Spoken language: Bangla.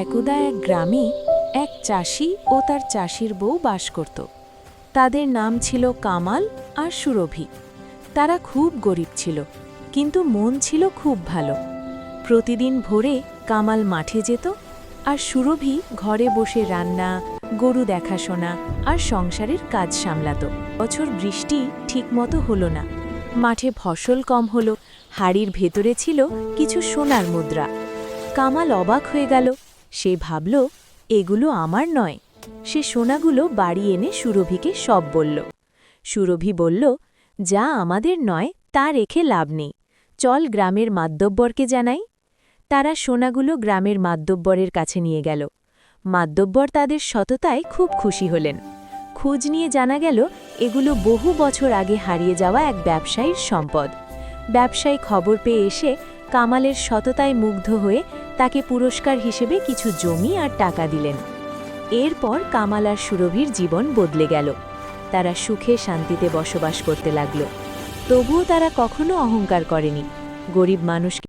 একদা এক গ্রামে এক চাষি ও তার চাষির বউ বাস করত। তাদের নাম ছিল কামাল আর সুরভি। তারা খুব গরিব ছিল, কিন্তু মন ছিল খুব ভালো। প্রতিদিন ভোরে কামাল মাঠে যেত, আর সুরভি ঘরে বসে রান্না, গরু দেখাশোনা আর সংসারের কাজ সামলাত। বছর বৃষ্টি ঠিকমতো হলো না, মাঠে ফসল কম হলো, হাড়ির ভেতরে ছিল কিছু সোনার মুদ্রা। কামাল অবাক হয়ে গেল। সে ভাবল, এগুলো আমার নয়। সে সোনাগুলো বাড়ি এনে সুরভিকে সব বলল। সুরভি বলল, যা আমাদের নয় তা রেখে লাভ নেই, চল গ্রামের মাতব্বরকে জানাই। তারা সোনাগুলো গ্রামের মাতব্বরের কাছে নিয়ে গেল। মাতব্বর তাদের সততায় খুব খুশি হলেন। খোঁজ নিয়ে জানা গেল এগুলো বহু বছর আগে হারিয়ে যাওয়া এক ব্যবসায়ীর সম্পদ। ব্যবসায়ী খবর পেয়ে এসে কামালের সততায় মুগ্ধ হয়ে তাকে পুরস্কার হিসেবে কিছু জমি আর টাকা দিলেন। এরপর কামাল আর সুরভির জীবন বদলে গেল। তারা সুখে শান্তিতে বসবাস করতে লাগল। তবুও তারা কখনো অহংকার করেনি। গরিব মানুষকে